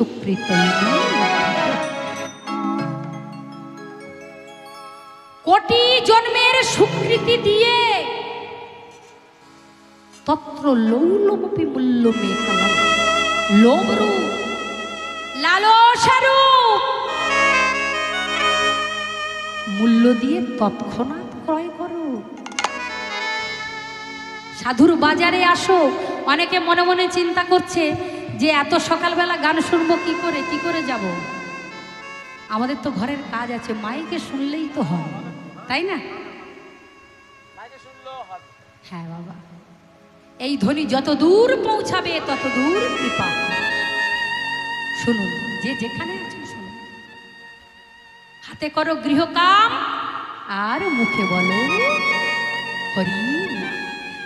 সুকৃত। কোটি জন্মের স্বীকৃতি দিয়ে তত্র লৌলমপি মূল্য মেঘালম, লোভরূপ লালসারূপ মূল্য দিয়ে তৎক্ষণাৎ ক্রয় করো। সাধুর বাজারে আসো। অনেকে মনে মনে চিন্তা করছে যে এত সকালবেলা গান শুনবো কি করে যাব। আমাদের তো ঘরের কাজ আছে, মাইকে শুনলেই তো হয়, তাই না? হ্যাঁ বাবা, এই ধ্বনি যত দূর পৌঁছাবে তত দূর কৃপা। শুনুন, যে যেখানে আছেন শুনুন। হাতে করো গৃহকাম আর মুখে বলো হরি।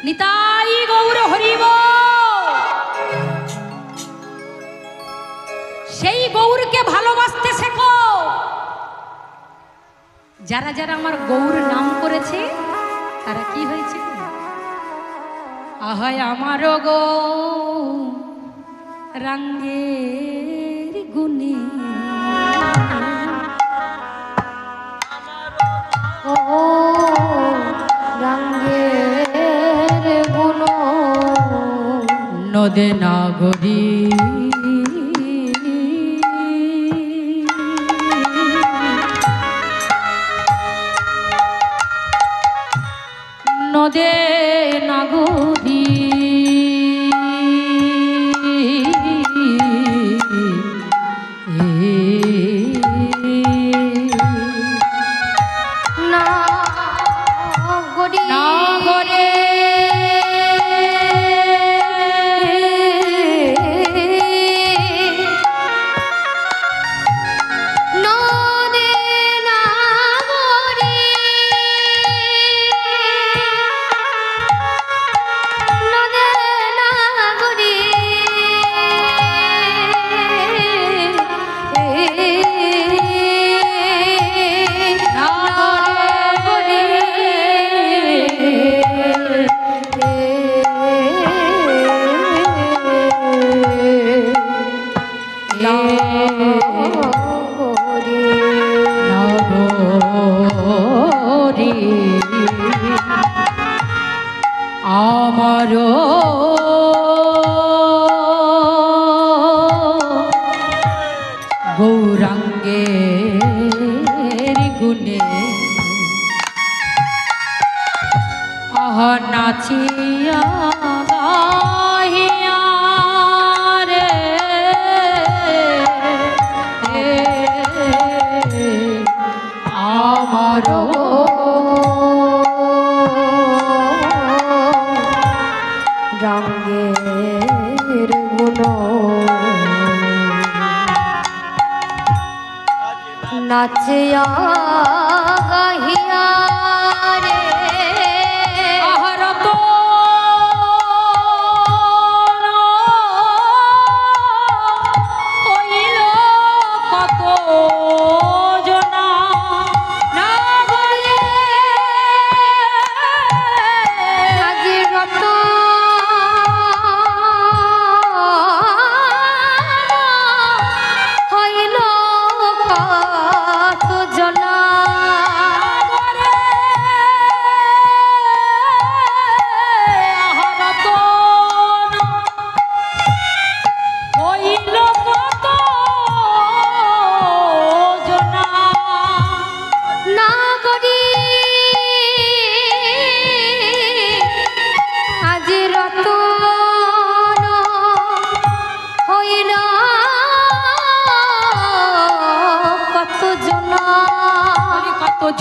নিতাই গৌর হরিব। সেই গৌরকে ভালোবাসতে শেখো। যারা যারা আমার গৌর নাম করেছে তারা কি হয়েছে? আহায় আমার গো রাঙ্গের গুণে, ও রাঙ্গের গুণ নদে নাগরী নদে নাগরী আমারো গৌরাঙ্গের গুণে আহ নাচিয়া গাহিয়া রে আমারো রাঙ্গের গুণ নাচিয়া গাহিয়া রে আহরত হইল কত জনা না বলে আজি রত হইল কত জনা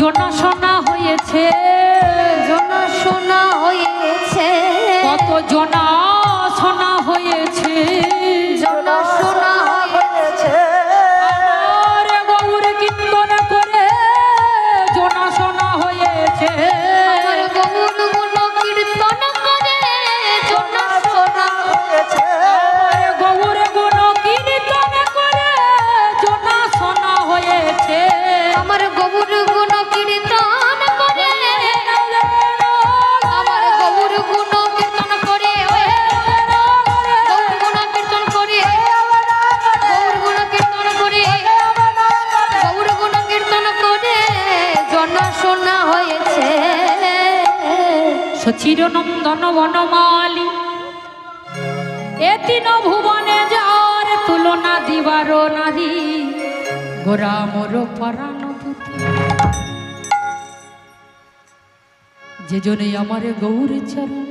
জনা শোনা হয়েছে, জনা শোনা হয়েছে, কত জনা শোনা হয়েছে, জনা শোনা হয়েছে। আমার গৌর কীর্তন করে জনা শোনা হয়েছে, আমার গৌর গুণ কীর্তন করে জনা শোনা হয়েছে, আমার গৌর গুণ কীর্তন করে জনা শোনা হয়েছে, আমার গৌর গুণ কীর্তন করে, আমার গৌর গুণ কীর্তন করে, গৌর গুণ কীর্তন সচির নন্দন বনমালী এ তিন ভুবনে যার তুলনা দিবার নারী গোরা মোর পরাণ দুটি যে জনে আমার গৌর চরণ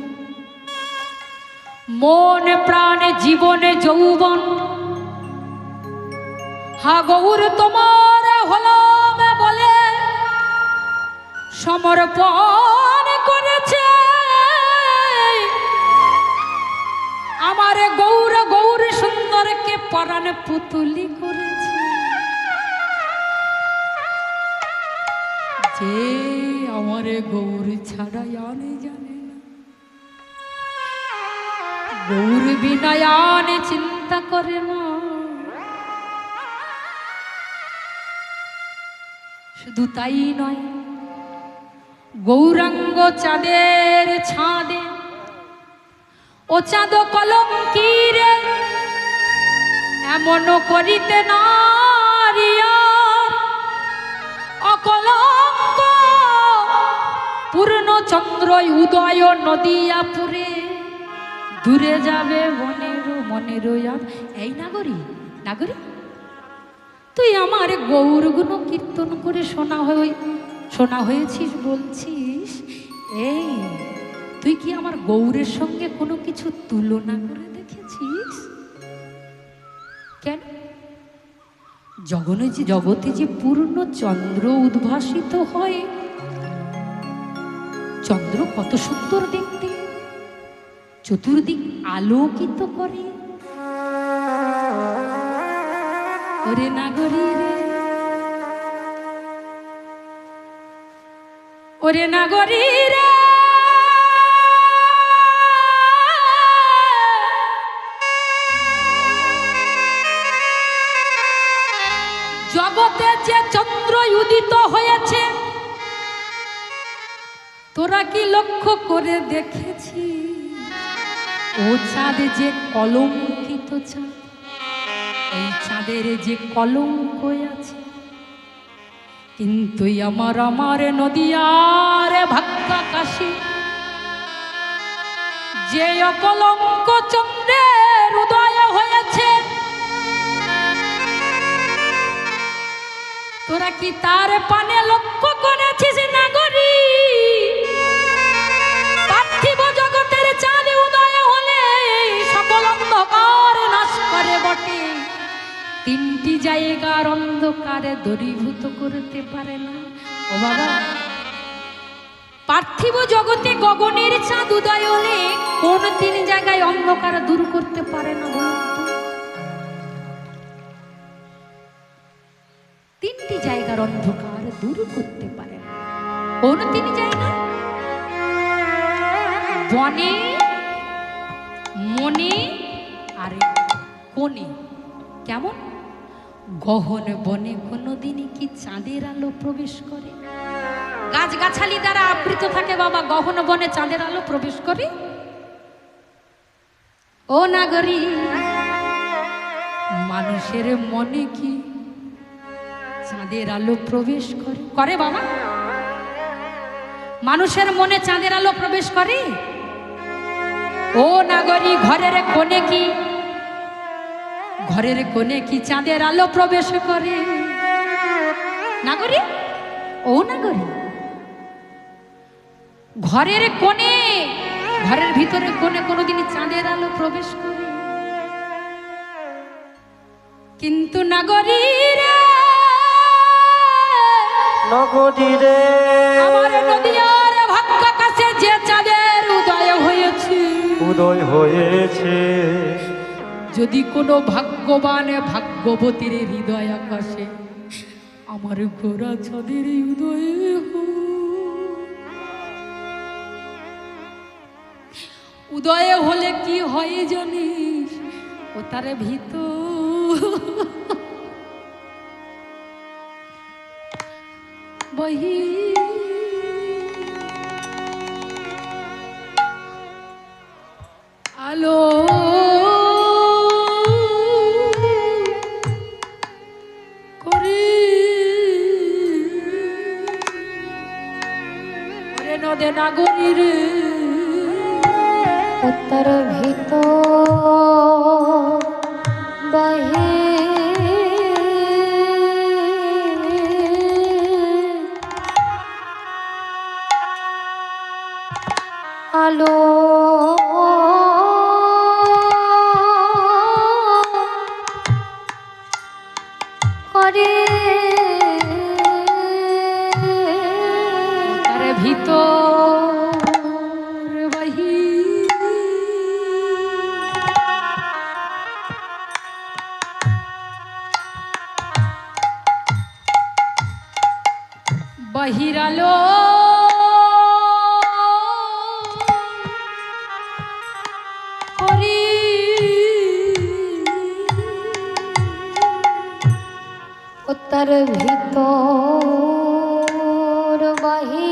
মন প্রাণ জীবনে যৌবন হা গৌর তোমার হলাম বলে সমর্পণ করেছে আমার গৌর গৌর সুন্দরকে পরাণ পুতুলি করেছে যে আমার গৌর ছাড়া আনে জানে না গৌর বিনয়ানে চিন্তা করে না শুধু তাই নয় গৌরাঙ্গ চাঁদের ছাদে ও চাঁদ কলঙ্কিরে এমন করিতে নারিয়া অকলঙ্ক পূর্ণ চন্দ্র উদয় নদিয়াপুরে দূরে যাবে মনের এই নাগরী নাগরী তুই আমার গৌর গুণ কীর্তন করে শোনা হয়েছিস বলছিস এই তুই কি আমার গৌরের সঙ্গে কোনো কিছু তুলনা করে দেখেছিস কেন জগতে যে পূর্ণ চন্দ্র উদ্ভাসিত হয় চন্দ্র কত সুন্দর দেখতে চতুর্দিক আলোকিত করে ওরে নাগরী রে ওরে নাগরী রে জগতে যে চন্দ্র উদিত হয়েছে তোরা কি লক্ষ্য করে দেখেছিস ও চাঁদ যে কলঙ্কিত চাঁদ এই চাঁদের যে কলঙ্ক আছে কিন্তু আমার নদিয়ার ভাগ্যাকাশী যে অকলঙ্ক চন্দ্রের উদয় হয়েছে তোরা কি তার পানে লক্ষ্য করেছিস নাগরী পার্থিব জগতের চাঁদ উদয় হলে সকল অন্ধকার নাশ করে বটে তিনটি জায়গার অন্ধকারে দূরীভূত করতে পারে না ও বাবা পার্থিব জগতে গগনের চাঁদ উদয় হলে কোন তিন জায়গায় অন্ধকার দূর করতে পারে না বলুন তিনটি জায়গার অন্ধকার দূর করতে পারে না কোন তিন জায়গা বনে মনে আর কোণে কেমন গহন বনে কোনোদিনই কি চাঁদের আলো প্রবেশ করে গাছগাছালি দ্বারা আবৃত থাকে বাবা গহন বনে চাঁদের আলো প্রবেশ করে ও নাগরী মানুষের মনে কি চাঁদের আলো প্রবেশ করে করে বাবা মানুষের মনে চাঁদের আলো প্রবেশ করে ও নাগরী ঘরের কোণে কি চাঁদের আলো প্রবেশ করে নাগরী ও নাগরী ঘরের ভিতরে কোণে কোনোদিনই চাঁদের আলো প্রবেশ করে কিন্তু নাগরী রে আমার নদিয়ার ভাগ্যাকাশে যে চাঁদের উদয় হয়েছে যদি কোনো ভাগ্যবান ভাগ্যবতীর হৃদয় আকাশে আমার গোরা চাঁদের উদয় উদয় হলে কি হয় জানিস ও তার ভিতর বহি আলো করে ওরে নদে নাগরী রে উত্তর ভিতর বহে আলো করে তার ভিতর বহি বহিরালো করি উত্তর ভিতর বহি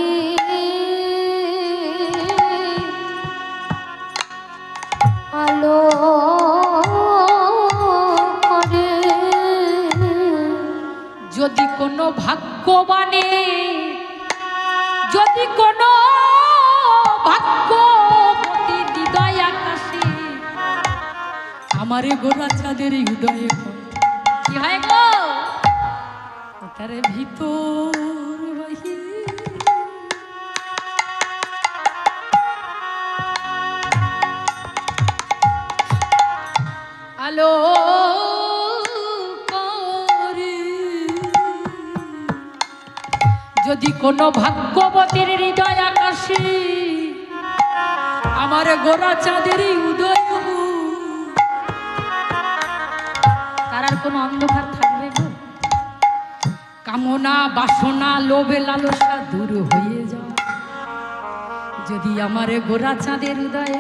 আলো করে যদি কোনো ভাগ্যবানে যদি কোনো ভাগ্যবতী হৃদয় আকাশে আমারে গোরা চাঁদের হৃদয়ে কি হয় গো তার ভিতর বহি আলো করে যদি কোনো ভাগ্যবতীর হৃদয় আকাশে আমার গোরা চাঁদের উদয় তার আর কোনো অন্ধকার থাকবে গো কামনা বাসনা লোভে লালসা দূর হয়ে যায় যদি আমার গোরা চাঁদের উদয়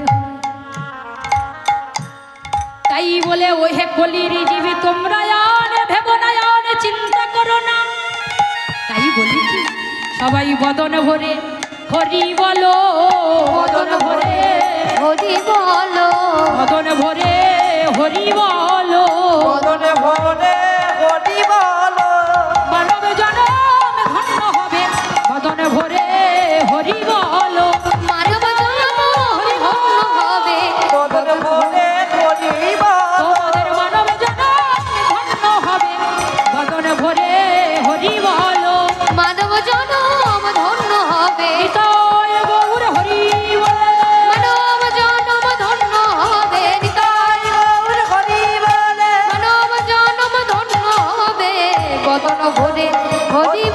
তাই বলে ওহে কলির জীবী তোমরা আনে ভেব না আনে চিন্তা করো না তাই বলি কি সবাই বদন ভরে হরি বলো বদন ভরে হরি বলো বদন ভরে হরি বলো বদনে ভরে হরি বলো মানব জনম ধন্য হবে বদন ভরে হরি বলো মানব জন্ম ধন্য হবে বদনে ভরে হরি বলো তোমাদের মানব জনম ধন্য হবে বদন ভরে হরি বলো মানব জন্ম ধন্য হবে নিতাই গৌর হরি বলে মানব জন্ম ধন্য হবে নিতাই গৌর হরি বলে মানব জন্ম ধন্য হবে বদন ভরে হরি